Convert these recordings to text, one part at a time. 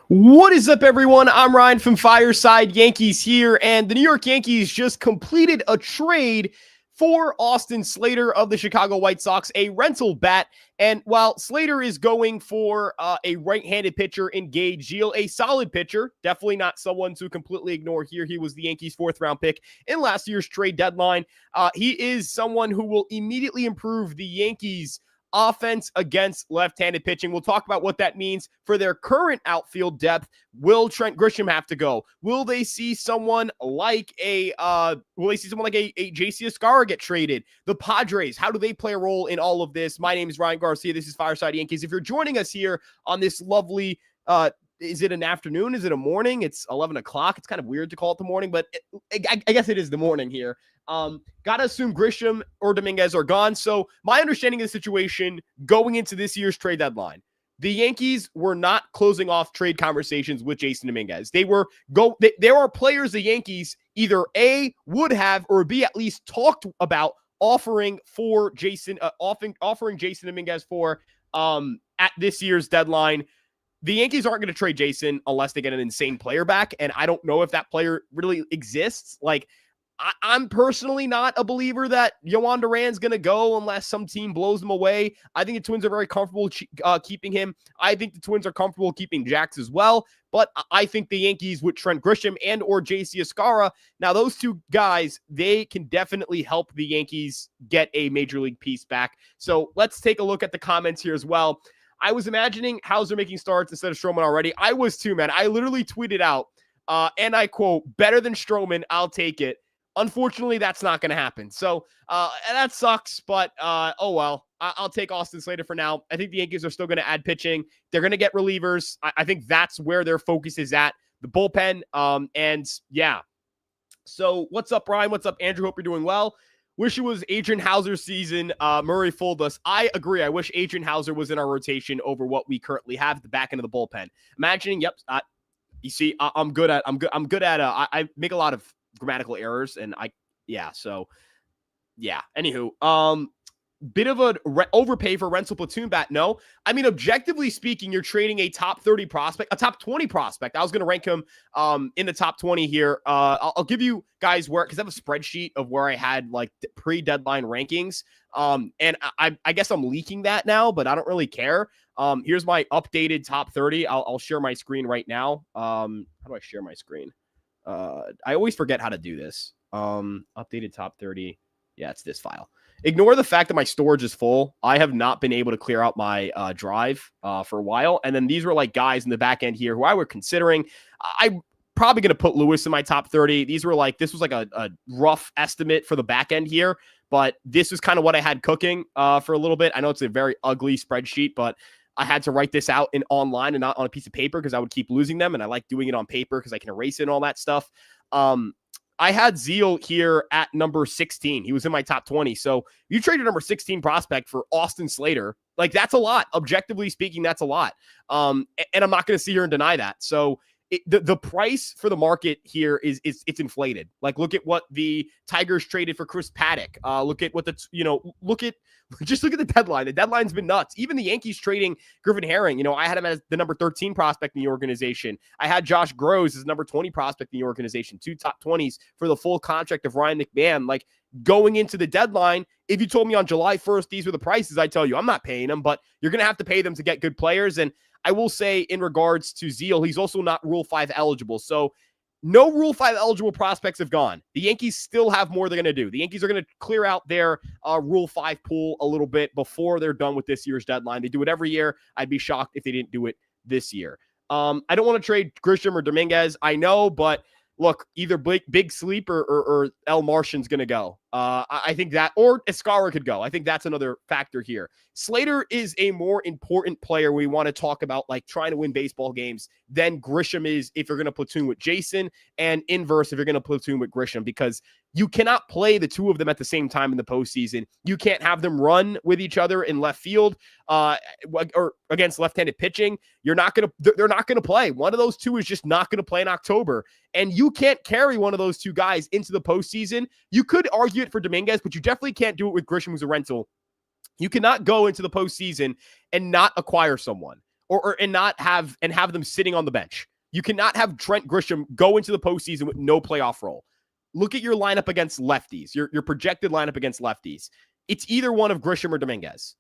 What is up, everyone? I'm Ryan from Fireside Yankees here, and the New York Yankees just completed a trade for Austin Slater of the Chicago White Sox, a rental bat. And while Slater is going for a right-handed pitcher in Gage Gil, a solid pitcher, definitely not someone to completely ignore here. He was the Yankees' fourth-round pick in last year's trade deadline. He is someone who will immediately improve the Yankees' offense against left-handed pitching. We'll talk about what that means for their current outfield depth. Will Trent Grisham have to go? Will they see someone like a JC Escarra get traded? The Padres, how do they play a role in all of this? My name is Ryan Garcia. This is Fireside Yankees. If you're joining us here on this lovely is it an afternoon? Is it a morning? It's 11 o'clock. It's kind of weird to call it the morning, but I guess it is the morning here. Gotta assume Grisham or Dominguez are gone. So my understanding of the situation going into this year's trade deadline, the Yankees were not closing off trade conversations with Jason Dominguez. There are players the Yankees either A, would have, or B, at least talked about offering Jason Dominguez for at this year's deadline. The Yankees aren't going to trade Jason unless they get an insane player back, and I don't know if that player really exists. Like, I'm personally not a believer that Yohan Duran's going to go unless some team blows him away. I think the Twins are very comfortable keeping him. I think the Twins are comfortable keeping Jax as well, but I think the Yankees with Trent Grisham and or JC Escarra, now those two guys, they can definitely help the Yankees get a major league piece back. So let's take a look at the comments here as well. I was imagining Hauser making starts instead of Stroman already. I was too, man. I literally tweeted out, and I quote, "Better than Stroman, I'll take it." Unfortunately, that's not going to happen. So that sucks, but oh well. I'll take Austin Slater for now. I think the Yankees are still going to add pitching. They're going to get relievers. I think that's where their focus is at, the bullpen. And yeah. So what's up, Brian? What's up, Andrew? Hope you're doing well. Wish it was Adrian Hauser's season. Murray fooled us. I agree. I wish Adrian Hauser was in our rotation over what we currently have at the back end of the bullpen. Imagining, yep. You see, I'm good at. I make a lot of grammatical errors, and so anywho, bit of an overpay for Renzel platoon bat. No, I mean, objectively speaking, you're trading a top 30 prospect, a top 20 prospect. I was going to rank him in the top 20 here. I'll give you guys because I have a spreadsheet of where I had like pre-deadline rankings, and I guess I'm leaking that now, but I don't really care. Here's my updated top 30. I'll share my screen right now. How do I share my screen? I always forget how to do this. Updated top 30. Yeah, it's this file. Ignore the fact that my storage is full. I have not been able to clear out my drive for a while. And then these were like guys in the back end here who I were considering. I'm probably going to put Lewis in my top 30. This was like a rough estimate for the back end here, but this is kind of what I had cooking for a little bit. I know it's a very ugly spreadsheet, but I had to write this out online and not on a piece of paper because I would keep losing them. And I like doing it on paper because I can erase it and all that stuff. I had Zeal here at number 16. He was in my top 20. So you traded number 16 prospect for Austin Slater. Like, that's a lot. Objectively speaking, that's a lot. And I'm not going to sit here and deny that. So the price for the market here is it's inflated. Like, look at what the Tigers traded for Chris Paddock. Look at what look at the deadline. The deadline's been nuts. Even the Yankees trading Griffin Herring. I had him as the number 13 prospect in the organization. I had Josh Groves as number 20 prospect in the organization. 2 top 20s for the full contract of Ryan McMahon. Like, going into the deadline, if you told me on July 1st these were the prices, I tell you I'm not paying them, but you're going to have to pay them to get good players. And I will say, in regards to Zeal, he's also not Rule 5 eligible. So no Rule 5 eligible prospects have gone. The Yankees still have more they're going to do. The Yankees are going to clear out their Rule 5 pool a little bit before they're done with this year's deadline. They do it every year. I'd be shocked if they didn't do it this year. I don't want to trade Grisham or Dominguez. I know, but look, either Big Sleep or El Martian's going to go. I think that, or Escarra could go. I think that's another factor here. Slater is a more important player we want to talk about, like trying to win baseball games, than Grisham is if you're going to platoon with Jason, and inverse if you're going to platoon with Grisham, because you cannot play the two of them at the same time in the postseason. You can't have them run with each other in left field or against left-handed pitching. They're not going to play. One of those two is just not going to play in October. And you can't carry one of those two guys into the postseason. You could argue it for Dominguez, but you definitely can't do it with Grisham, who's a rental. You cannot go into the postseason and not acquire someone. and not have them sitting on the bench. You cannot have Trent Grisham go into the postseason with no playoff role. Look at your lineup against lefties, your projected lineup against lefties. It's either one of Grisham or Dominguez.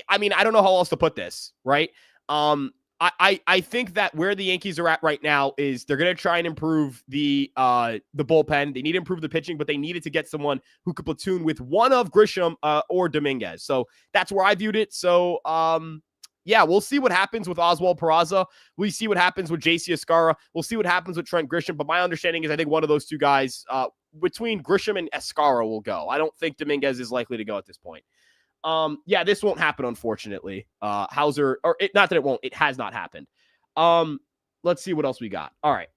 I mean, I don't know how else to put this, right? I think that where the Yankees are at right now is they're going to try and improve the bullpen. They need to improve the pitching, but they needed to get someone who could platoon with one of Grisham or Dominguez. So that's where I viewed it. So, yeah, we'll see what happens with Oswald Peraza. We see what happens with JC Escarra. We'll see what happens with Trent Grisham. But my understanding is I think one of those two guys between Grisham and Escarra will go. I don't think Dominguez is likely to go at this point. Yeah, this won't happen, unfortunately. Hauser, or not that it won't, it has not happened. Let's see what else we got. All right.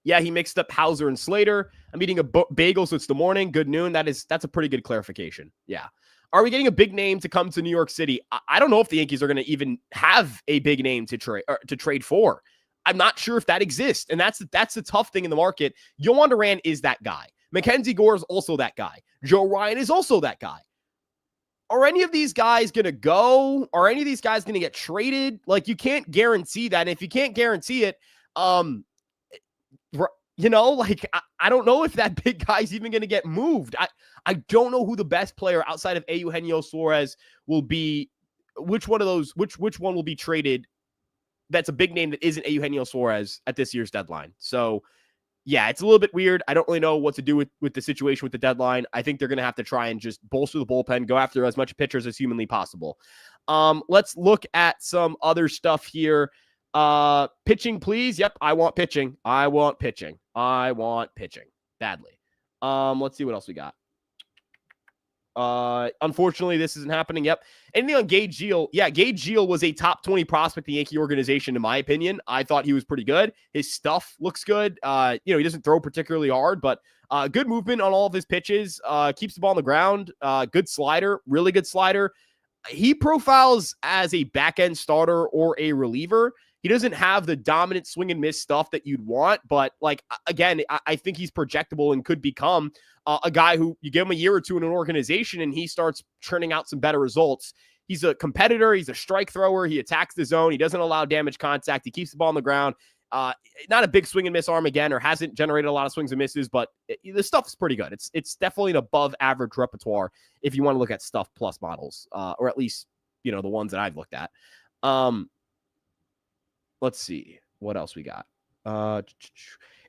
Yeah, he mixed up Hauser and Slater. I'm eating a bagel, so it's the morning. Good noon. That's a pretty good clarification. Yeah. Are we getting a big name to come to New York City? I don't know if the Yankees are going to even have a big name to trade for. I'm not sure if that exists, and that's the tough thing in the market. Yohan Duran is that guy. Mackenzie Gore is also that guy. Joe Ryan is also that guy. Are any of these guys going to go? Are any of these guys going to get traded? Like, you can't guarantee that. And if you can't guarantee it, you know, like, I don't know if that big guy's even going to get moved. I don't know who the best player outside of Eugenio Suarez will be. Which one will be traded that's a big name that isn't Eugenio Suarez at this year's deadline? So, yeah, it's a little bit weird. I don't really know what to do with the situation with the deadline. I think they're going to have to try and just bolster the bullpen, go after as much pitchers as humanly possible. Let's look at some other stuff here. Pitching, please. Yep, I want pitching. I want pitching badly. Let's see what else we got. Unfortunately, this isn't happening. Yep. Anything on Gage Gil? Yeah, Gage Gil was a top 20 prospect in the Yankee organization, in my opinion. I thought he was pretty good. His stuff looks good. He doesn't throw particularly hard, but good movement on all of his pitches. Keeps the ball on the ground. Good slider, really good slider. He profiles as a back-end starter or a reliever. He doesn't have the dominant swing and miss stuff that you'd want, but like, again, I think he's projectable and could become a guy who you give him a year or two in an organization and he starts churning out some better results. He's a competitor. He's a strike thrower. He attacks the zone. He doesn't allow damage contact. He keeps the ball on the ground. Not a big swing and miss arm again, or hasn't generated a lot of swings and misses, but the stuff's pretty good. It's definitely an above average repertoire if you want to look at stuff plus models, or at least, the ones that I've looked at. Let's see what else we got.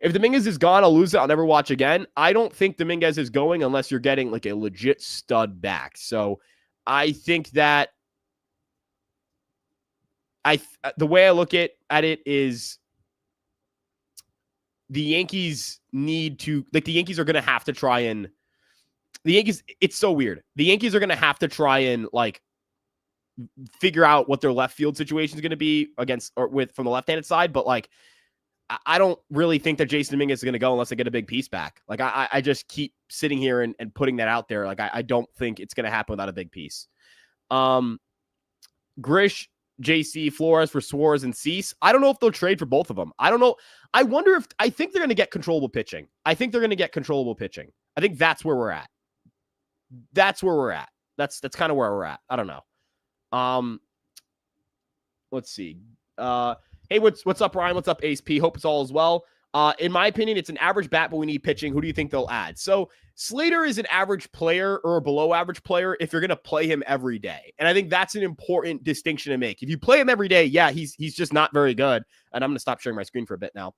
If Dominguez is gone, I'll lose it. I'll never watch again. I don't think Dominguez is going unless you're getting like a legit stud back. So I think that the way I look at it is the Yankees need to, like, the Yankees are going to have to try and it's so weird. The Yankees are going to have to try and like figure out what their left field situation is going to be from the left-handed side. But like, I don't really think that Jason Dominguez is going to go unless they get a big piece back. Like, I just keep sitting here and putting that out there. Like, I don't think it's going to happen without a big piece. Grish, JC, Flores for Suarez and Cease. I don't know if they'll trade for both of them. I don't know. I think they're going to get controllable pitching. I think that's where we're at. That's kind of where we're at. I don't know. Let's see. Hey, what's up, Ryan? What's up, Ace P? Hope it's all as well. In my opinion, it's an average bat, but we need pitching. Who do you think they'll add? So Slater is an average player or a below average player if you're going to play him every day. And I think that's an important distinction to make. If you play him every day, yeah, he's just not very good. And I'm going to stop sharing my screen for a bit now.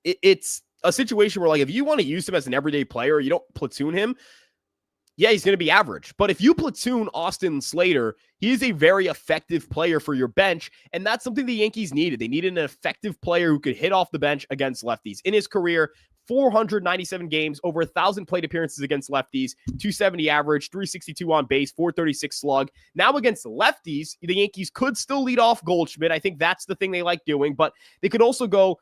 It's a situation where, like, if you want to use him as an everyday player, you don't platoon him, yeah, he's going to be average. But if you platoon Austin Slater, he is a very effective player for your bench, and that's something the Yankees needed. They needed an effective player who could hit off the bench against lefties. In his career, 497 games, over 1,000 plate appearances against lefties, 270 average, 362 on base, 436 slug. Now against lefties, the Yankees could still lead off Goldschmidt. I think that's the thing they like doing, but they could also go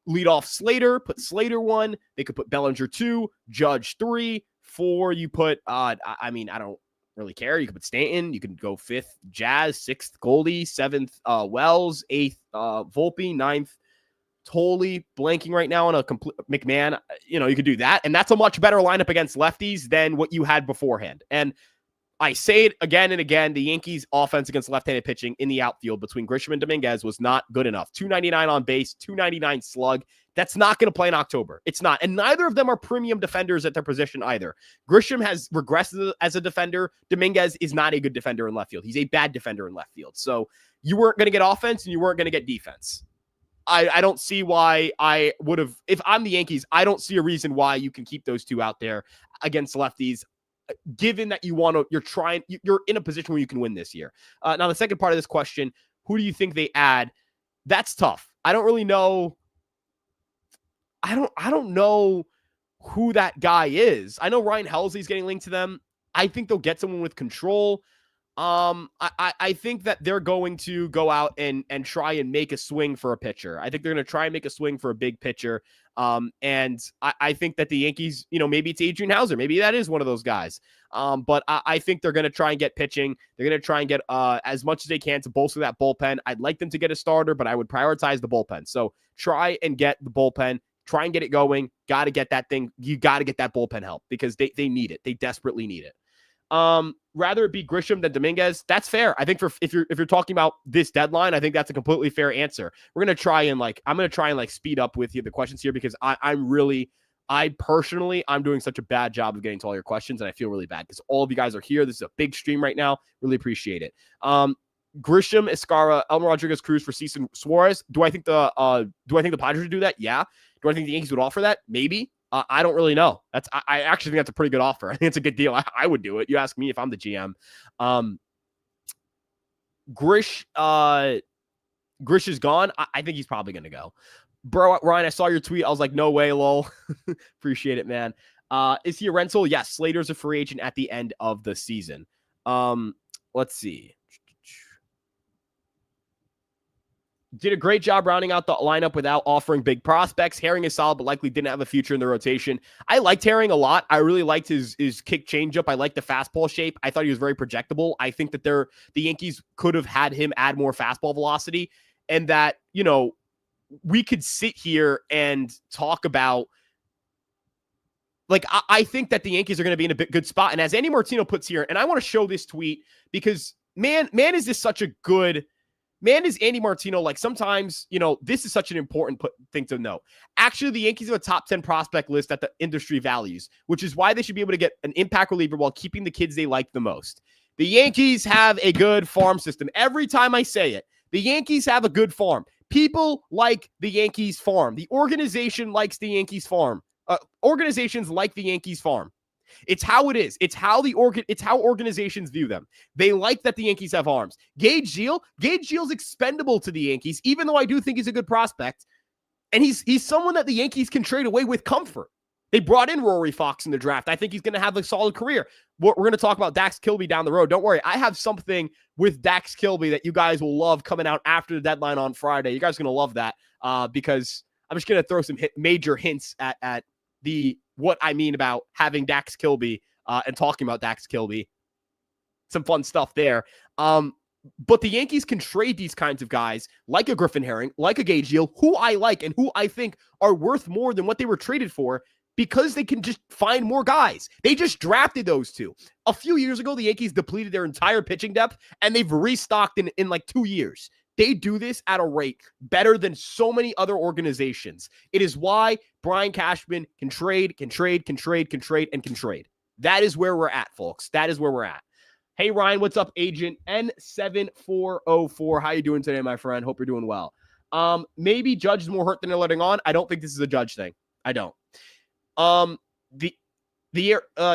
lead off Slater, put Slater 1. They could put Bellinger 2, Judge 3. 4, you put, I don't really care. You could put Stanton. You could go 5th, Jazz, 6th, Goldie, 7th, Wells, 8th, Volpe, 9th, Tolley, blanking right now on a complete McMahon. You could do that. And that's a much better lineup against lefties than what you had beforehand. And I say it again and again, the Yankees offense against left-handed pitching in the outfield between Grisham and Dominguez was not good enough. 299 on base, 299 slug. That's not going to play in October. It's not. And neither of them are premium defenders at their position either. Grisham has regressed as a defender. Dominguez is not a good defender in left field. He's a bad defender in left field. So you weren't going to get offense and you weren't going to get defense. I don't see why I would have, if I'm the Yankees, I don't see a reason why you can keep those two out there against lefties, given that you're in a position where you can win this year. Now, the second part of this question, who do you think they add? That's tough. I don't really know. I don't know who that guy is. I know Ryan Helsley's getting linked to them. I think they'll get someone with control. I think that they're going to go out and try and make a swing for a pitcher. I think they're going to try and make a swing for a big pitcher. And I think that the Yankees, maybe it's Adrian Hauser. Maybe that is one of those guys. But I think they're going to try and get pitching. They're going to try and get as much as they can to bolster that bullpen. I'd like them to get a starter, but I would prioritize the bullpen. So try and get the bullpen. Try and get it going. Got to get that thing. You got to get that bullpen help because they need it. They desperately need it. Rather it be Grisham than Dominguez. That's fair. I think if you're talking about this deadline, I think that's a completely fair answer. I'm going to try and speed up with you the questions here because I'm doing such a bad job of getting to all your questions and I feel really bad because all of you guys are here. This is a big stream right now. Really appreciate it. Grisham, Escara, Elmer Rodriguez, Cruz for Cease Suarez. Do I think the Padres would do that? Yeah. Do I think the Yankees would offer that? Maybe. I don't really know. I actually think that's a pretty good offer. I think it's a good deal. I would do it. You ask me if I'm the GM. Grish is gone. I think he's probably going to go. Bro, Ryan, I saw your tweet. I was like, no way, lol. Appreciate it, man. Is he a rental? Yes, Slater's a free agent at the end of the season. Let's see. Did a great job rounding out the lineup without offering big prospects. Herring is solid, but likely didn't have a future in the rotation. I liked Herring a lot. I really liked his kick changeup. I liked the fastball shape. I thought he was very projectable. I think that the Yankees could have had him add more fastball velocity and that, we could sit here and talk about I think that the Yankees are going to be in a good spot. And as Andy Martino puts here, and I want to show this tweet because man, is this such a good man is Andy Martino. Sometimes, this is such an important thing to know. Actually, the Yankees have a top 10 prospect list that the industry values, which is why they should be able to get an impact reliever while keeping the kids they like the most. The Yankees have a good farm system. Every time I say it, the Yankees have a good farm. People like the Yankees farm. The organization likes the Yankees farm. Organizations like the Yankees farm. It's how it is. It's how organizations view them. They like that the Yankees have arms. Gage Gill's expendable to the Yankees, even though I do think he's a good prospect. And he's someone that the Yankees can trade away with comfort. They brought in Rory Fox in the draft. I think he's going to have a solid career. We're going to talk about Dax Kilby down the road. Don't worry. I have something with Dax Kilby that you guys will love coming out after the deadline on Friday. You guys are going to love that because I'm just going to throw some major hints at what I mean about having Dax Kilby and talking about Dax Kilby. Some fun stuff there. But the Yankees can trade these kinds of guys like a Griffin Herring, like a Gage Gill, who I like and who I think are worth more than what they were traded for because they can just find more guys. They just drafted those two. A few years ago, the Yankees depleted their entire pitching depth and they've restocked in 2 years. They do this at a rate better than so many other organizations. It is why Brian Cashman can trade. That is where we're at, folks. That is where we're at. Hey, Ryan, what's up, Agent N7404? How you doing today, my friend? Hope you're doing well. Maybe Judge is more hurt than they're letting on. I don't think this is a Judge thing. I don't.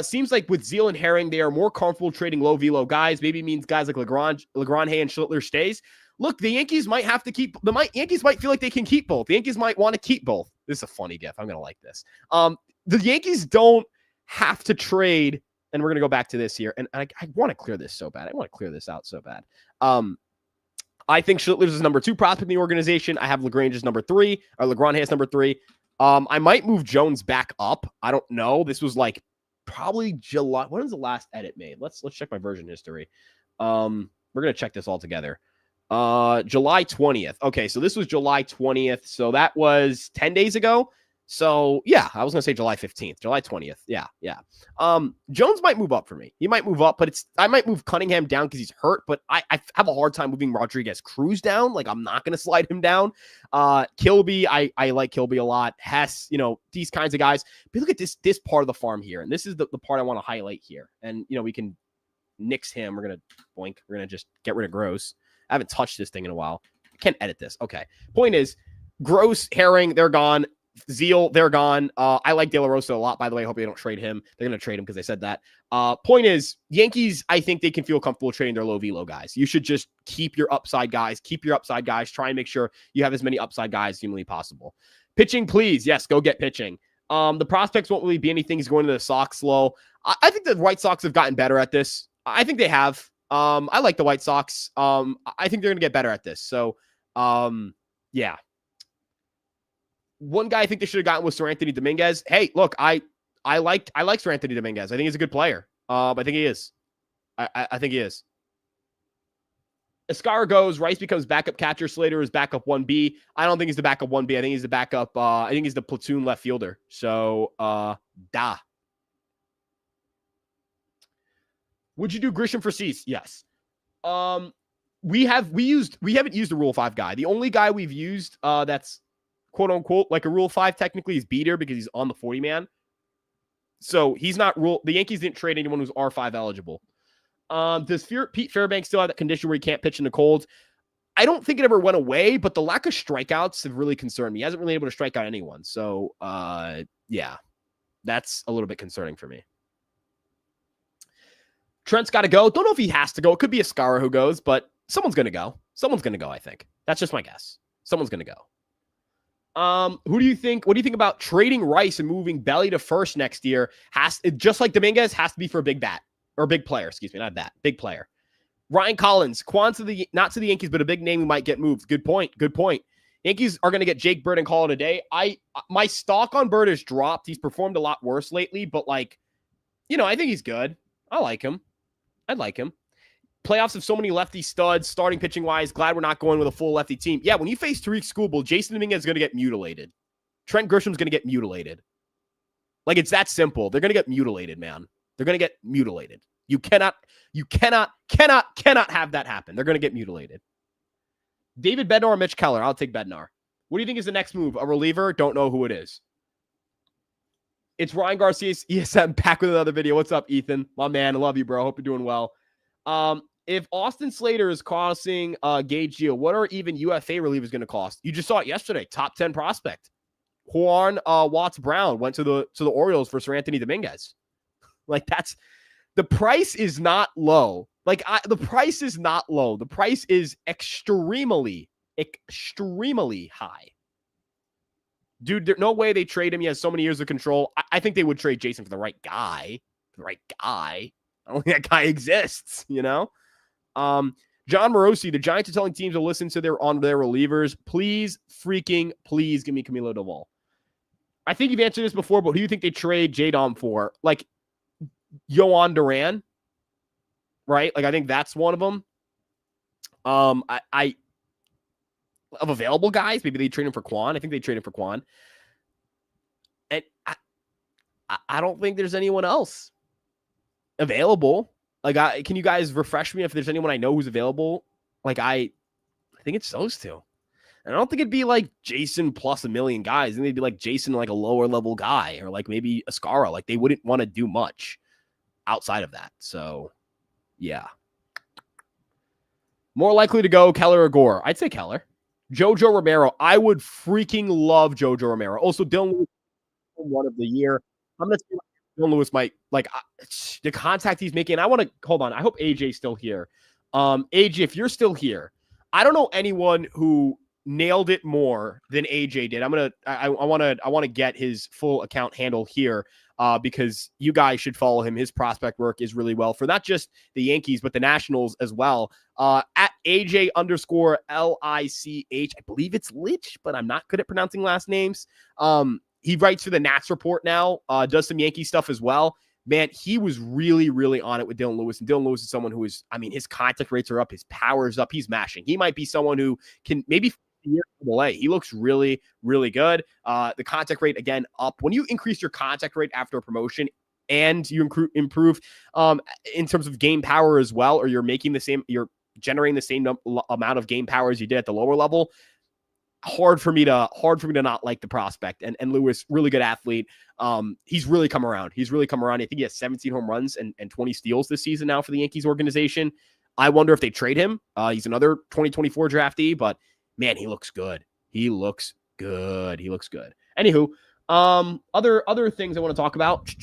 Seems like with Zeal and Herring, they are more comfortable trading low velo guys. Maybe means guys like LeGrand, Hay, and Schlittler stays. Look, the Yankees might have to keep Yankees might feel like they can keep both. The Yankees might want to keep both. This is a funny gif. I'm gonna like this. The Yankees don't have to trade, and we're gonna go back to this here. And I want to clear this so bad. I want to clear this out so bad. I think Schlittler's is number 2 prospect in the organization. I have LaGrange as number 3, or LeGrand Hay as number 3. I might move Jones back up. I don't know. This was probably July. When was the last edit made? Let's check my version history. We're gonna check this all together. July 20th. Okay, so this was July 20th. So that was 10 days ago. So yeah, I was gonna say July 15th, July 20th. Yeah. Jones might move up for me. He might move up, but I might move Cunningham down because he's hurt. But I have a hard time moving Rodriguez Cruz down. Like I'm not gonna slide him down. Kilby, I like Kilby a lot. Hess, these kinds of guys. But look at this part of the farm here, and this is the part I want to highlight here. And we can nix him. We're gonna boink. We're gonna just get rid of Gross. I haven't touched this thing in a while. I can't edit this. Okay. Point is, Gross, Herring, they're gone. Zeal, they're gone. I like De La Rosa a lot, by the way. I hope they don't trade him. They're going to trade him because they said that. Point is, Yankees, I think they can feel comfortable trading their low velo guys. You should just keep your upside guys. Try and make sure you have as many upside guys as humanly possible. Pitching, please. Yes, go get pitching. The prospects won't really be anything. He's going to the Sox slow. I think the White Sox have gotten better at this. I think they have. I like the White Sox. I think they're going to get better at this. So, yeah. One guy I think they should have gotten was Sir Anthony Dominguez. Hey, look, I like Sir Anthony Dominguez. I think he's a good player. I think he is. I think he is. Escara goes. Rice becomes backup catcher. Slater is backup 1B. I don't think he's the backup 1B. I think he's the backup. I think he's the platoon left fielder. So, Would you do Grisham for Cease? Yes. We haven't used the Rule 5 guy. The only guy we've used that's quote unquote like a Rule 5 technically is Beater because he's on the 40 man. So he's not rule. The Yankees didn't trade anyone who's R5 eligible. Does Pete Fairbanks still have that condition where he can't pitch in the cold? I don't think it ever went away, but the lack of strikeouts have really concerned me. He hasn't really been able to strike out anyone. So yeah, that's a little bit concerning for me. Trent's got to go. Don't know if he has to go. It could be Escara who goes, but someone's going to go. Someone's going to go, I think. That's just my guess. Someone's going to go. What do you think about trading Rice and moving Belly to first next year? Just like Dominguez, has to be for a big bat or a big player. Excuse me, not bat, big player. Ryan Collins, not to the Yankees, but a big name who might get moved. Good point. Yankees are going to get Jake Bird and call it a day. My stock on Bird has dropped. He's performed a lot worse lately, but I think he's good. I like him. I'd like him. Playoffs have so many lefty studs, starting pitching wise. Glad we're not going with a full lefty team. Yeah, when you face Tariq Skubal, Jason Dominguez is going to get mutilated. Trent Grisham's going to get mutilated. Like, it's that simple. They're going to get mutilated, man. They're going to get mutilated. You cannot have that happen. They're going to get mutilated. David Bednar or Mitch Keller? I'll take Bednar. What do you think is the next move? A reliever? Don't know who it is. It's Ryan Garcia, ESM, back with another video. What's up, Ethan? My man, I love you, bro. Hope you're doing well. If Austin Slater is costing Gage Gio, what are even UFA relievers going to cost? You just saw it yesterday. Top 10 prospect. Juan Watts Brown went to the Orioles for Sir Anthony Dominguez. Like, that's the price is not low. The price is not low. The price is extremely high. Dude, there's no way they trade him. He has so many years of control. I think they would trade Jason for the right guy. I don't think that guy exists, John Morosi, the Giants are telling teams to listen to their relievers. Please give me Camilo Doval. I think you've answered this before, but who do you think they trade J-Dom for? Like, Yohan Duran, right? Like, I think that's one of them. Of available guys, maybe they trade him for Quan. I think they trade him for Quan. And I don't think there's anyone else available. Can you guys refresh me if there's anyone I know who's available? I think it's those two. And I don't think it'd be like Jason plus a million guys. I think it'd be like Jason, like a lower level guy, or like maybe Escara. Like, they wouldn't want to do much outside of that. So, yeah. More likely to go Keller or Gore? I'd say Keller. Jojo Romero. I would freaking love Jojo Romero. Also, Dylan Lewis, one of the year. I'm going to say Dylan Lewis might, the contact he's making. I want to, hold on. I hope AJ's still here. AJ, if you're still here, I don't know anyone who nailed it more than AJ did. I want to get his full account handle here. Because you guys should follow him. His prospect work is really well for not just the Yankees, but the Nationals as well. At AJ_LICH. I believe it's Lich, but I'm not good at pronouncing last names. He writes for the Nats Report now, does some Yankee stuff as well. Man, he was really, really on it with Dylan Lewis. And Dylan Lewis is someone who is, his contact rates are up. His power is up. He's mashing. He might be someone who can maybe year in Double-A. He looks really, really good. The contact rate, again, up. When you increase your contact rate after a promotion and you improve in terms of game power as well, or you're generating the same amount of game power as you did at the lower level, hard for me to not like the prospect. And Lewis, really good athlete. He's really come around. I think he has 17 home runs and 20 steals this season now for the Yankees organization. I wonder if they trade him. He's another 2024 draftee, but man, he looks good. Anywho, other things I want to talk about.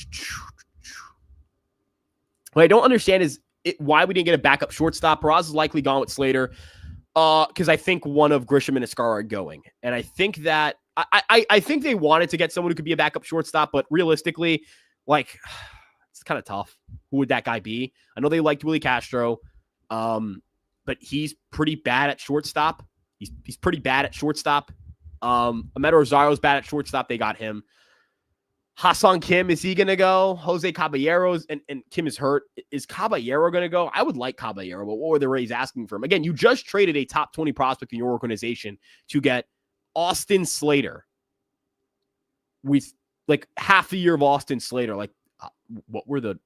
What I don't understand is why we didn't get a backup shortstop. Peraza is likely gone with SLATER. Because I think one of Grisham and Escar are going. And I think that I think they wanted to get someone who could be a backup shortstop, but realistically, like, it's kind of tough. Who would that guy be? I know they liked Willie Castro, but he's pretty bad at shortstop. He's pretty bad at shortstop. Ahmed Rosario's bad at shortstop. They got him. Hassan Kim, is he going to go? Jose Caballero's, and Kim is hurt. Is Caballero going to go? I would like Caballero, but what were the Rays asking for him? Again, you just traded a top 20 prospect in your organization to get Austin Slater with like half a year of Austin Slater. Like, what were the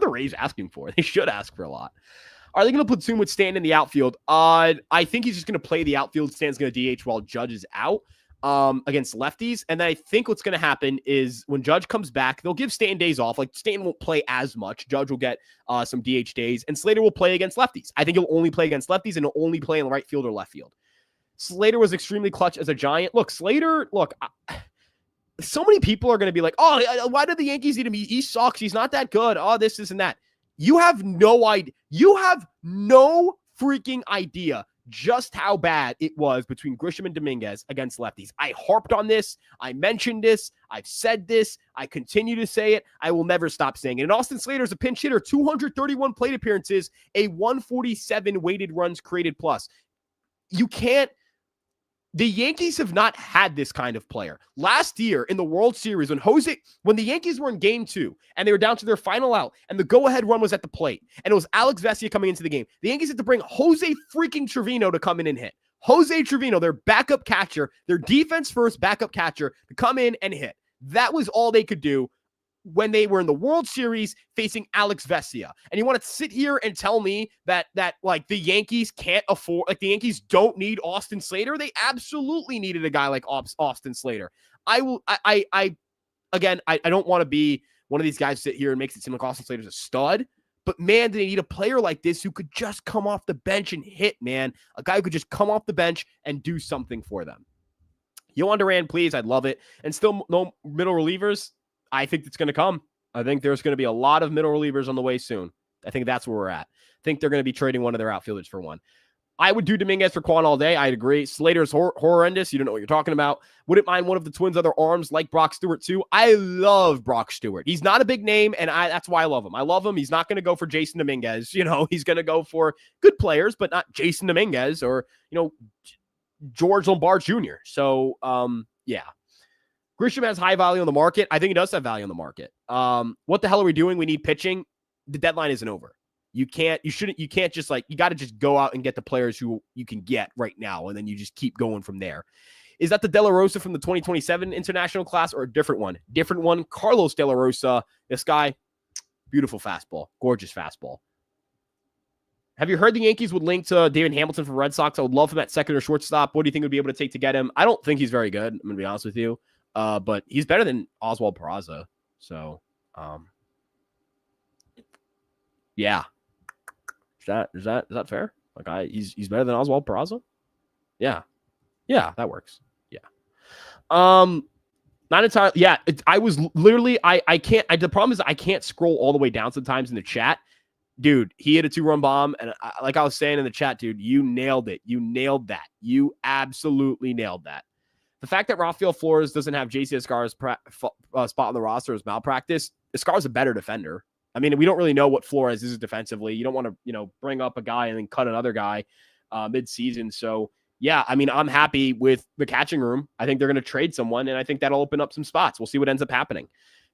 Rays asking for? They should ask for a lot. Are they going to platoon with Stan in the outfield? I think he's just going to play the outfield. Stan's going to DH while Judge is out against lefties. And then I think what's going to happen is when Judge comes back, they'll give Stan days off. Like, Stan won't play as much. Judge will get some DH days. And Slater will play against lefties. I think he'll only play against lefties, and he'll only play in the right field or left field. Slater was extremely clutch as a Giant. Look, Slater, so many people are going to be like, oh, why did the Yankees need him? He sucks. He's not that good. Oh, this and that. You have no idea. You have no freaking idea just how bad it was between Grisham and Dominguez against lefties. I harped on this. I mentioned this. I've said this. I continue to say it. I will never stop saying it. And Austin Slater is a pinch hitter, 231 plate appearances, a 147 weighted runs created plus. You can't. The Yankees have not had this kind of player. Last year in the World Series, when the Yankees were in game 2 and they were down to their final out and the go-ahead run was at the plate and it was Alex Vesia coming into the game, the Yankees had to bring Jose freaking Trevino to come in and hit. Jose Trevino, their backup catcher, their defense first backup catcher, to come in and hit. That was all they could do when they were in the World Series facing Alex Vesia. And you want to sit here and tell me that like the Yankees can't afford, like the Yankees don't need Austin Slater? They absolutely needed a guy like Austin Slater. I don't want to be one of these guys sit here and makes it seem like Austin Slater's a stud, but man, do they need a player like this who could just come off the bench and hit, man. A guy who could just come off the bench and do something for them. Yohan Duran, please. I'd love it. And still no middle relievers. I think it's going to come. I think there's going to be a lot of middle relievers on the way soon. I think that's where we're at. I think they're going to be trading one of their outfielders for one. I would do Dominguez for Quan all day. I'd agree. Slater's horrendous. You don't know what you're talking about. Wouldn't mind one of the Twins' other arms like Brock Stewart too. I love Brock Stewart. He's not a big name, and that's why I love him. I love him. He's not going to go for Jason Dominguez. He's going to go for good players, but not Jason Dominguez or, George Lombard Jr. So, yeah. Grisham has high value on the market. I think he does have value on the market. What the hell are we doing? We need pitching. The deadline isn't over. You can't just you got to just go out and get the players who you can get right now. And then you just keep going from there. Is that the De La Rosa from the 2027 international class or a different one? Different one. Carlos De La Rosa. This guy, beautiful fastball, gorgeous fastball. Have you heard the Yankees would link to David Hamilton from Red Sox? I would love him at second or shortstop. What do you think would be able to take to get him? I don't think he's very good. I'm going to be honest with you. But he's better than Oswald Peraza. So, yeah. Is that fair? Like he's better than Oswald Peraza? Yeah. Yeah, that works. Yeah. Not entirely. Yeah. I was literally, I can't, the problem is I can't scroll all the way down sometimes in the chat. Dude, he hit a 2-run bomb. And like I was saying in the chat, dude, you nailed it. You nailed that. You absolutely nailed that. The fact that Rafael Flores doesn't have JC Escar's spot on the roster is malpractice. Escar's a better defender. I mean, we don't really know what Flores is defensively. You don't want to, bring up a guy and then cut another guy mid-season. So, yeah, I mean, I'm happy with the catching room. I think they're going to trade someone, and I think that'll open up some spots. We'll see what ends up happening.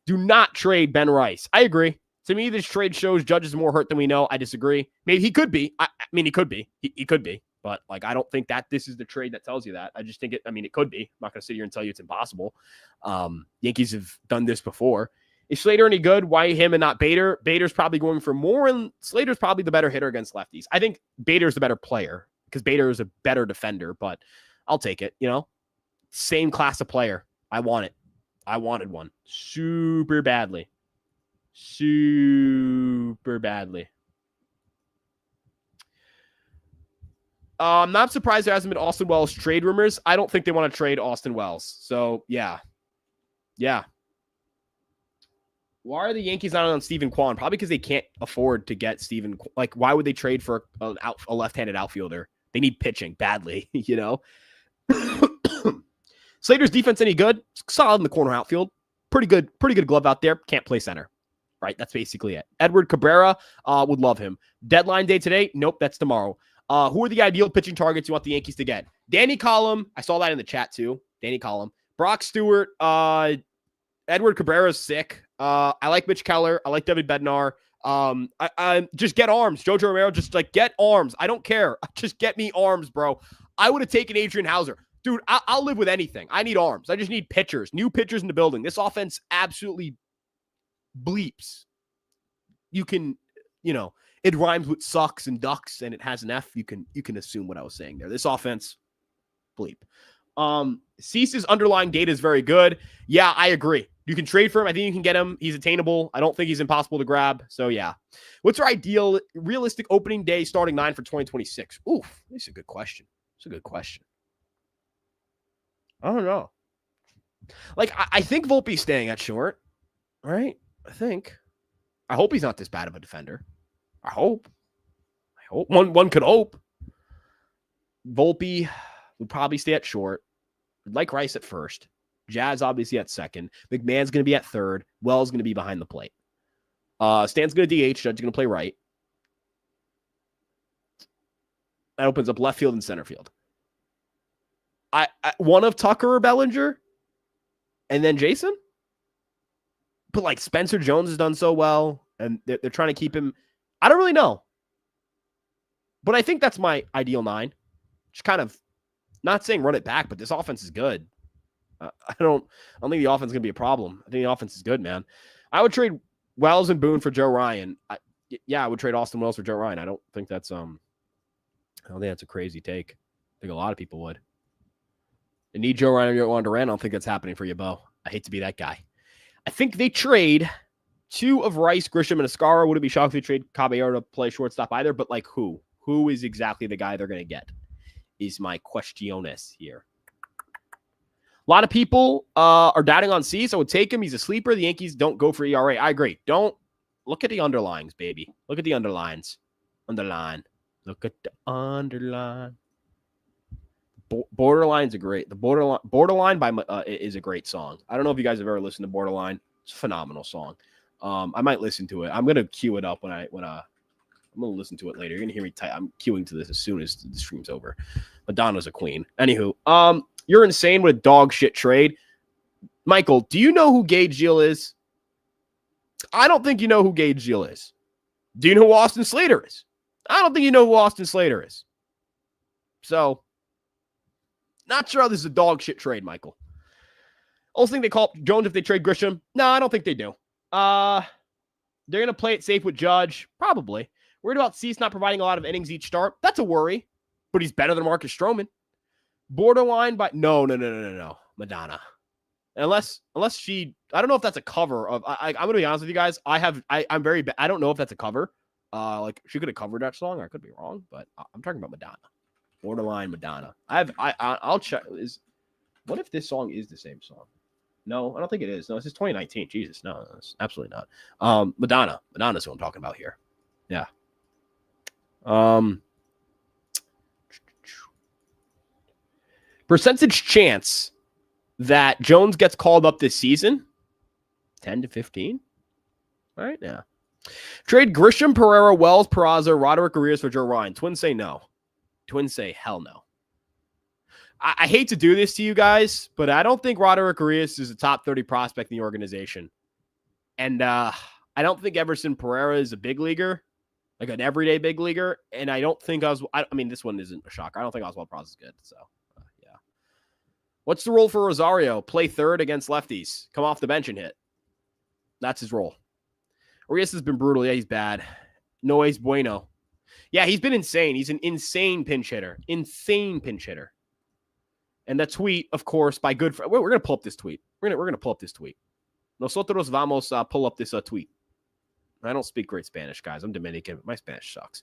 Do not trade Ben Rice. I agree. To me, this trade shows Judge is more hurt than we know. I disagree. Maybe he could be. mean, he could be. He could be. But, like, I don't think that this is the trade that tells you that. I just think it could be. I'm not going to sit here and tell you it's impossible. Yankees have done this before. Is Slater any good? Why him and not Bader? Bader's probably going for more, and Slater's probably the better hitter against lefties. I think Bader's the better player because Bader is a better defender, but I'll take it, Same class of player. I want it. I wanted one super badly. Super badly. I'm not surprised there hasn't been Austin Wells trade rumors. I don't think they want to trade Austin Wells. So, yeah. Yeah. Why are the Yankees not on Steven Kwan? Probably because they can't afford to get Steven. Like, why would they trade for a left-handed outfielder? They need pitching badly, Slater's defense any good? Solid in the corner outfield. Pretty good glove out there. Can't play center. Right? That's basically it. Edward Cabrera, would love him. Deadline day today? Nope, that's tomorrow. Who are the ideal pitching targets you want the Yankees to get? Danny Collum. I saw that in the chat too. Danny Collum. Brock Stewart. Edward Cabrera's sick. I like Mitch Keller. I like David Bednar. I just get arms. Jojo Romero, just like get arms. I don't care. Just get me arms, bro. I would have taken Adrian Hauser. Dude, I'll live with anything. I need arms. I just need pitchers. New pitchers in the building. This offense absolutely bleeps. You can, it rhymes with sucks and ducks and it has an F. You can assume what I was saying there. This offense, bleep. Cease's underlying data is very good. Yeah, I agree. You can trade for him. I think you can get him. He's attainable. I don't think he's impossible to grab. So, yeah. What's our ideal realistic opening day starting 9 for 2026? Oof, this is a good question. It's a good question. I don't know. Like, I think Volpe's staying at short, right? I hope he's not this bad of a defender. I hope. One could hope. Volpe would probably stay at short. I'd like Rice at first. Jazz obviously at second. McMahon's going to be at third. Wells going to be behind the plate. Stan's going to DH. Judge's going to play right. That opens up left field and center field. I one of Tucker or Bellinger, and then Jason. But like Spencer Jones has done so well, and they're trying to keep him. I don't really know, but I think that's my ideal 9. Just kind of not saying run it back, but this offense is good. I don't think the offense is going to be a problem. I think the offense is good, man. I would trade Wells and Boone for Joe Ryan. I would trade Austin Wells for Joe Ryan. I don't think that's a crazy take. I think a lot of people would. They need Joe Ryan or Yohan Duran. I don't think that's happening for you, Bo. I hate to be that guy. I think they trade 2 of Rice, Grisham, and Ascara. Wouldn't be shocked if they trade Caballero to play shortstop either, but like who? Who is exactly the guy they're going to get is my questiones here. A lot of people are doubting on Cease. I would take him. He's a sleeper. The Yankees don't go for ERA. I agree. Don't look at the underlines, baby. Look at the underlines. Underline. Look at the underline. Borderline's a great. The Borderline by is a great song. I don't know if you guys have ever listened to Borderline. It's a phenomenal song. I might listen to it. I'm gonna queue it up when I'm gonna listen to it later. You're gonna hear me type. I'm queuing to this as soon as the stream's over. Madonna's a queen. Anywho, you're insane with a dog shit trade. Michael, do you know who Gage Gill is? I don't think you know who Gage Gill is. Do you know who Austin Slater is? I don't think you know who Austin Slater is. So, not sure how this is a dog shit trade, Michael. Also think they call up Jones if they trade Grisham. No, I don't think they do. They're going to play it safe with Judge. Probably. Worried about Cease not providing a lot of innings each start. That's a worry. But he's better than Marcus Stroman. Borderline by... No. Madonna. Unless she... I don't know if that's a cover of... I'm going to be honest with you guys. I'm very... I don't know if that's a cover. Like, she could have covered that song. I could be wrong. But I'm talking about Madonna. Borderline Madonna. I'll check. What if this song is the same song? No, I don't think it is. No, this is 2019. Jesus, no, it's absolutely not. Madonna. Madonna's who I'm talking about here. Yeah. Percentage chance that Jones gets called up this season? 10 to 15. All right, yeah. Trade Grisham, Pereira, Wells, Peraza, Roderick Arias for Joe Ryan. Twins say no. Twins say hell no. I hate to do this to you guys, but I don't think Roderick Arias is a top 30 prospect in the organization. And I don't think Everson Pereira is a big leaguer. like an everyday big leaguer. And I don't think I mean, this one isn't a shocker. I don't think Oswald Pras is good. So, yeah. What's the role for Rosario? Play third against lefties. Come off the bench and hit. That's his role. Arias has been brutal. Yeah, he's bad. No es bueno. Yeah, he's been insane. He's an insane pinch hitter. Insane pinch hitter. And the tweet, of course, by good friend. We're going to pull up this tweet. We're going to pull up this tweet. Nosotros vamos pull up this tweet. I don't speak great Spanish, guys. I'm Dominican, but my Spanish sucks.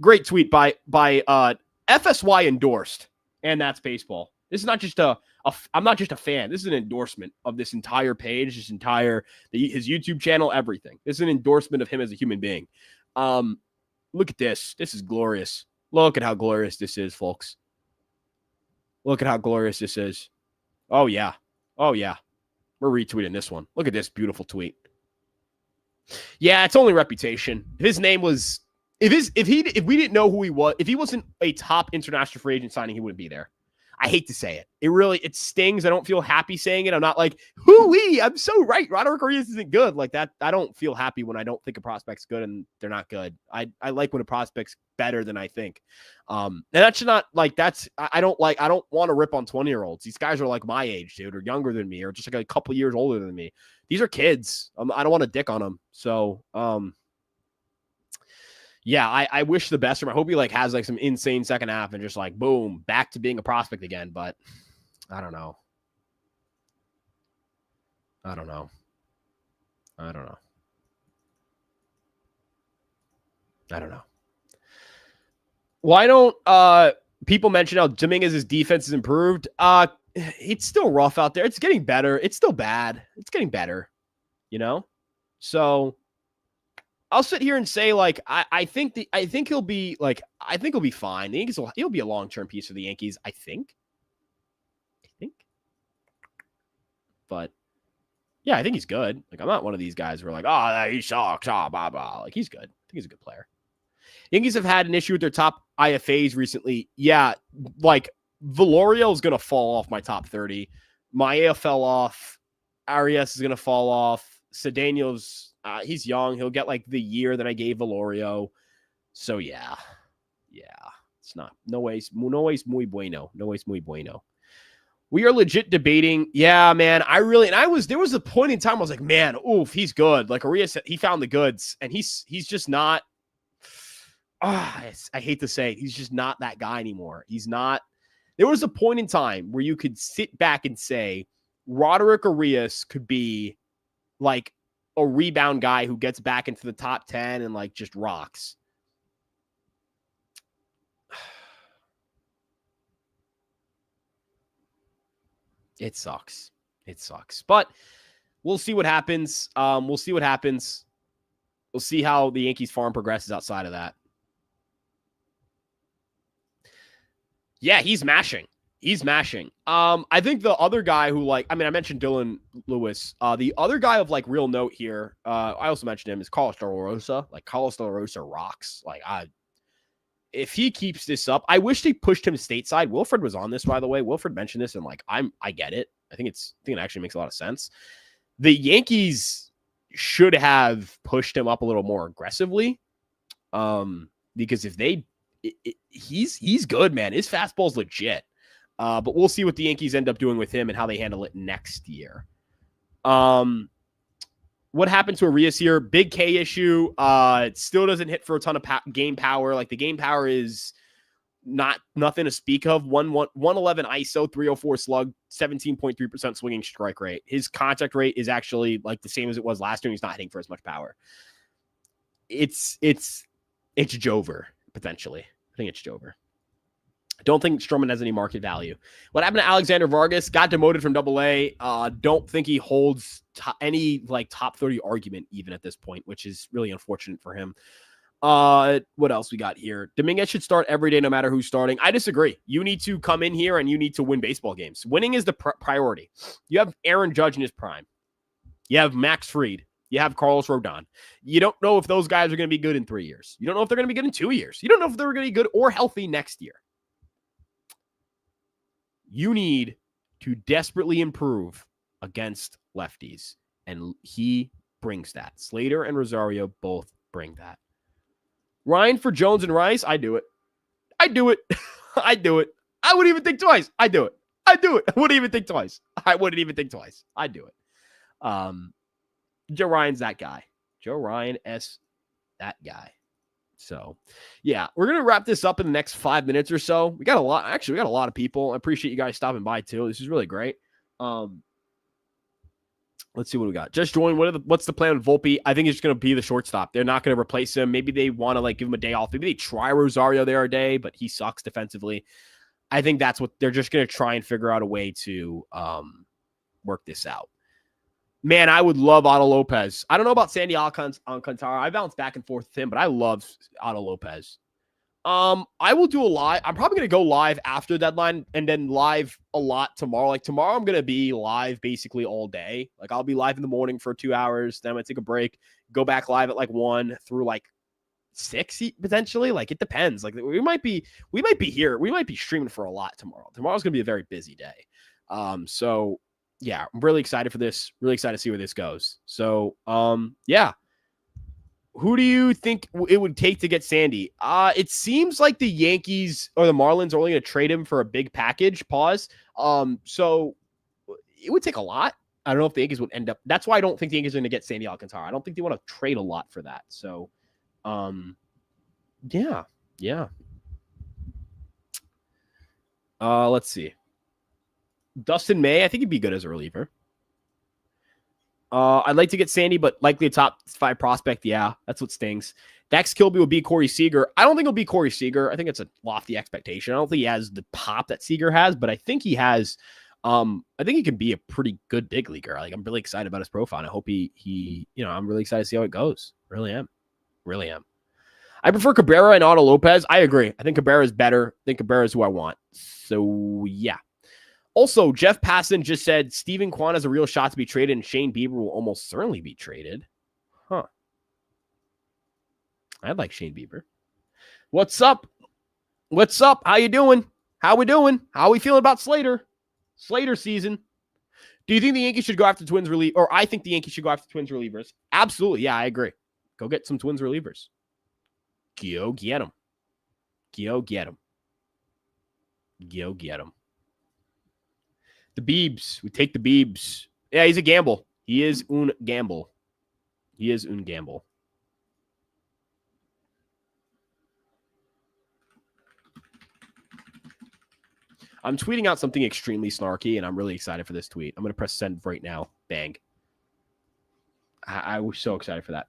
Great tweet by FSY endorsed, and that's baseball. This is not just I'm not just a fan. This is an endorsement of this entire page, his YouTube channel, everything. This is an endorsement of him as a human being. Look at this. This is glorious. Look at how glorious this is, folks. Look at how glorious this is. Oh, yeah. Oh, yeah. We're retweeting this one. Look at this beautiful tweet. Yeah, it's only reputation. If his name was, if we didn't know who he was, if he wasn't a top international free agent signing, he wouldn't be there. I hate to say it. It stings. I don't feel happy saying it. I'm not like, hoo-wee, I'm so right. Roderick Arias isn't good. Like that. I don't feel happy when I don't think a prospect's good and they're not good. I like when a prospect's better than I think. And that's not like, I don't want to rip on 20-year-olds. These guys are like my age, dude, or younger than me, or just like a couple years older than me. These are kids. I don't want to dick on them. So, yeah, I wish the best for him. I hope he has some insane second half and just boom, back to being a prospect again. But I don't know. Why don't people mention how Dominguez's defense has improved? It's still rough out there. It's getting better. It's still bad. It's getting better, So I'll sit here and say, I think he'll be fine. The Yankees he'll be a long-term piece for the Yankees, I think. But yeah, I think he's good. I'm not one of these guys who are he sucks, blah, blah. He's good. I think he's a good player. Yankees have had an issue with their top IFAs recently. Yeah, Velorio is going to fall off my top 30. Maia fell off. Arias is going to fall off. Cedeno's he's young. He'll get the year that I gave Velorio. So yeah. It's not no es muy bueno. No es muy bueno. We are legit debating. Yeah, man. There was a point in time I was like, man, oof, he's good. Arias, he found the goods, and he's just not. I hate to say it, he's just not that guy anymore. He's not. There was a point in time where you could sit back and say Roderick Arias could be a rebound guy who gets back into the top 10 and just rocks. It sucks. But we'll see what happens. We'll see how the Yankees farm progresses outside of that. Yeah, he's mashing. I think the other guy who I mentioned Dylan Lewis. The other guy of real note here, I also mentioned him, is Carlos De La Rosa. Carlos De La Rosa rocks. If he keeps this up, I wish they pushed him stateside. Wilfred was on this, by the way. Wilfred mentioned this, and I get it. I think it actually makes a lot of sense. The Yankees should have pushed him up a little more aggressively. Because if he's good, man. His fastball's legit. But we'll see what the Yankees end up doing with him and how they handle it next year. What happened to Arias here? Big K issue. It still doesn't hit for a ton of game power. The game power is nothing to speak of. 111 ISO, 304 slug, 17.3% swinging strike rate. His contact rate is actually the same as it was last year. And he's not hitting for as much power. It's Jover, potentially. I think it's Jover. I don't think Stroman has any market value. What happened to Alexander Vargas? Got demoted from AA. Don't think he holds any top 30 argument even at this point, which is really unfortunate for him. What else we got here? Dominguez should start every day, no matter who's starting. I disagree. You need to come in here and you need to win baseball games. Winning is the priority. You have Aaron Judge in his prime. You have Max Fried. You have Carlos Rodon. You don't know if those guys are going to be good in 3 years. You don't know if they're going to be good in 2 years. You don't know if they're going to be good or healthy next year. You need to desperately improve against lefties, and he brings that. SLATER and Rosario both bring that. Ryan for Jones and Rice. I do it. I do it. I do it. I wouldn't even think twice. I do it. I do it. I wouldn't even think twice. I wouldn't even think twice. I do it. Joe Ryan's that guy. Joe Ryan S. that guy. So, yeah, we're going to wrap this up in the next 5 minutes or so. We got a lot. Actually, we got a lot of people. I appreciate you guys stopping by, too. This is really great. Let's see what we got. Just join. What's the plan with Volpe? I think it's going to be the shortstop. They're not going to replace him. Maybe they want to like give him a day off. Maybe they try Rosario there a day, but he sucks defensively. I think that's what they're just going to try and figure out a way to work this out. Man, I would love Otto Lopez. I don't know about Sandy Alcantara. I bounce back and forth with him, but I love Otto Lopez. I will do a live. I'm probably going to go live after deadline and then live a lot tomorrow. Like tomorrow, I'm going to be live basically all day. Like I'll be live in the morning for 2 hours. Then I'm going to take a break, go back live at like 1 through like 6 potentially. Like it depends. Like we might be here. We might be streaming for a lot tomorrow. Tomorrow's going to be a very busy day. So yeah, I'm really excited for this. Really excited to see where this goes. So, yeah. Who do you think it would take to get Sandy? It seems like the Yankees or the Marlins are only going to trade him for a big package. Pause. So it would take a lot. I don't know if the Yankees would end up. That's why I don't think the Yankees are going to get Sandy Alcantara. I don't think they want to trade a lot for that. So, yeah. Let's see. Dustin May, I think he'd be good as a reliever. I'd like to get Sandy, but likely a top 5 prospect. Yeah, that's what stings. Dax Kilby will be Corey Seager. I don't think he'll be Corey Seager. I think it's a lofty expectation. I don't think he has the pop that Seager has, but I think he has. I think he can be a pretty good big leaguer. Like I'm really excited about his profile. And I hope he, I'm really excited to see how it goes. Really am. I prefer Cabrera and Otto Lopez. I agree. I think Cabrera is better. I think Cabrera is who I want. So yeah. Also, Jeff Passon just said Steven Kwan has a real shot to be traded and Shane Bieber will almost certainly be traded. Huh. I'd like Shane Bieber. What's up? How you doing? How we doing? How we feeling about Slater? Slater season. Do you think the Yankees should go after Twins relievers? Or I think the Yankees should go after Twins relievers. Absolutely. Yeah, I agree. Go get some Twins relievers. Go get them. The Biebs. We take the Biebs. Yeah, he's a gamble. He is un gamble. I'm tweeting out something extremely snarky, and I'm really excited for this tweet. I'm going to press send right now. Bang. I was so excited for that.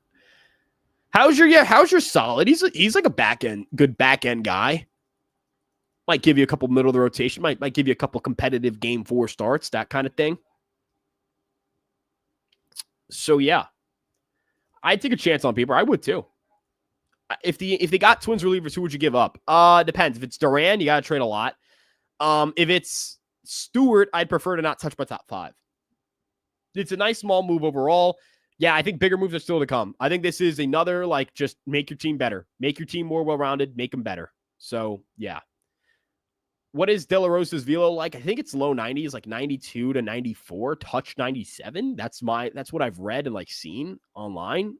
How's your solid? He's like a good back end guy. Might give you a couple middle of the rotation. Might give you a couple competitive game 4 starts, that kind of thing. So yeah, I'd take a chance on Bieber. I would too. If they got Twins relievers, who would you give up? Depends. If it's Duran, you got to trade a lot. If it's Stewart, I'd prefer to not touch my top 5. It's a nice small move overall. Yeah, I think bigger moves are still to come. I think this is another just make your team better, make your team more well-rounded, make them better. So yeah. What is De La Rosa's velo like? I think it's low 90s, like 92 to 94, touch 97. That's what I've read and seen online.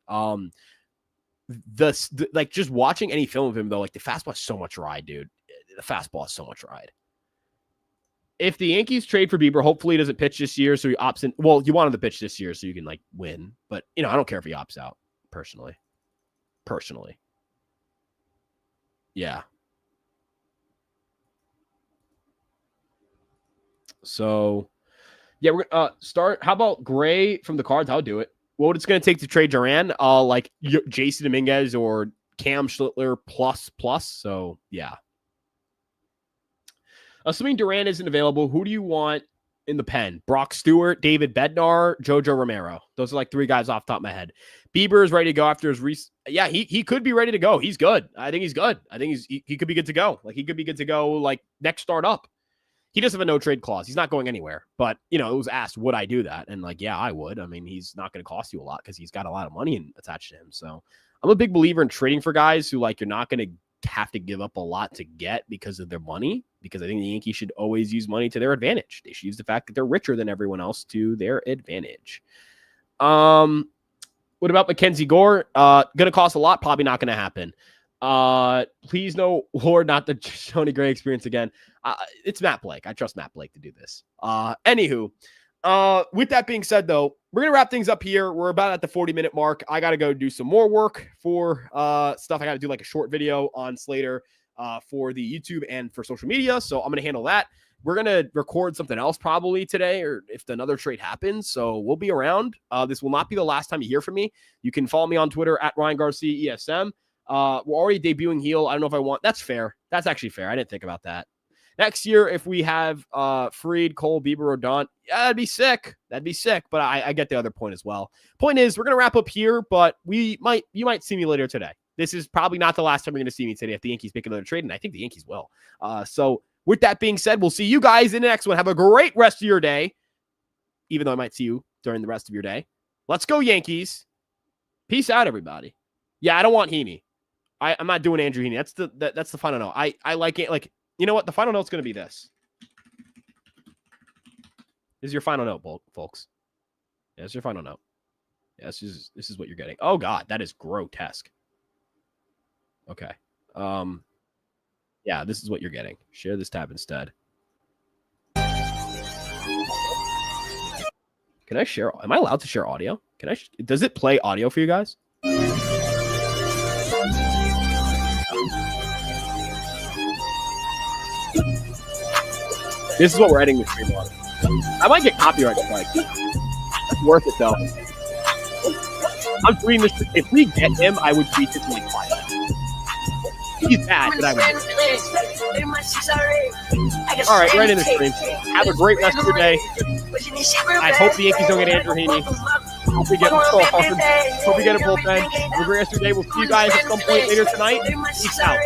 Just watching any film of him though, the fastball is so much ride, dude. The fastball is so much ride. If the Yankees trade for Bieber, hopefully he doesn't pitch this year, so he opts in. Well, you want him to pitch this year so you can win, but I don't care if he opts out personally. Yeah. So, yeah, we're gonna start. How about Gray from the Cards? I'll do it. What it's going to take to trade Duran? Jason Dominguez or Cam Schlittler plus. So, yeah. Assuming Duran isn't available, who do you want in the pen? Brock Stewart, David Bednar, Jojo Romero. Those are 3 guys off the top of my head. Bieber is ready to go after his Yeah, he could be ready to go. He's good. I think he's good. I think he could be good to go. He could be good to go next start up. He doesn't have a no trade clause. He's not going anywhere. But, it was asked, would I do that? And yeah, I would. I mean, he's not going to cost you a lot because he's got a lot of money attached to him. So I'm a big believer in trading for guys who you're not going to have to give up a lot to get because of their money. Because I think the Yankees should always use money to their advantage. They should use the fact that they're richer than everyone else to their advantage. What about Mackenzie Gore? Going to cost a lot. Probably not going to happen. Please no, Lord, not the Tony Gray experience again. It's Matt Blake. I trust Matt Blake to do this. Anywho, with that being said, though, we're gonna wrap things up here. We're about at the 40-minute mark. I gotta go do some more work for stuff. I gotta do like a short video on SLATER for the YouTube and for social media. So I'm gonna handle that. We're gonna record something else probably today, or if another trade happens. So we'll be around. This will not be the last time you hear from me. You can follow me on Twitter at Ryan Garcia ESM. We're already debuting heel. I don't know if I want. That's fair. That's actually fair. I didn't think about that. Next year, if we have Fried, Cole, Bieber, or Daunt, yeah, that'd be sick. That'd be sick. But I get the other point as well. Point is, we're gonna wrap up here, but you might see me later today. This is probably not the last time you're gonna see me today if the Yankees make another trade, and I think the Yankees will. So with that being said, we'll see you guys in the next one. Have a great rest of your day, even though I might see you during the rest of your day. Let's go, Yankees. Peace out, everybody. Yeah, I don't want Heaney. I'm not doing Andrew Heaney. That's the final note. I like it. Like, you know what? The final note's going to be this. This is your final note, folks. Yeah, it's your final note. Yeah, this is what you're getting. Oh, God. That is grotesque. Okay. Yeah, this is what you're getting. Share this tab instead. Can I share? Am I allowed to share audio? Can I? Does it play audio for you guys? This is what we're editing the stream on. I might get copyright strike. That's worth it, though. I'm tweeting this. If we get him, I would tweet this in like 5 minutes. He's bad, but I would. All right, right in the stream. Have a great rest of your day. I hope the Yankees don't get Andrew Heaney. Hope we get him so hard. Hope we get a bullpen. Have a great rest of your day. We'll see you guys at some point later tonight. Peace out.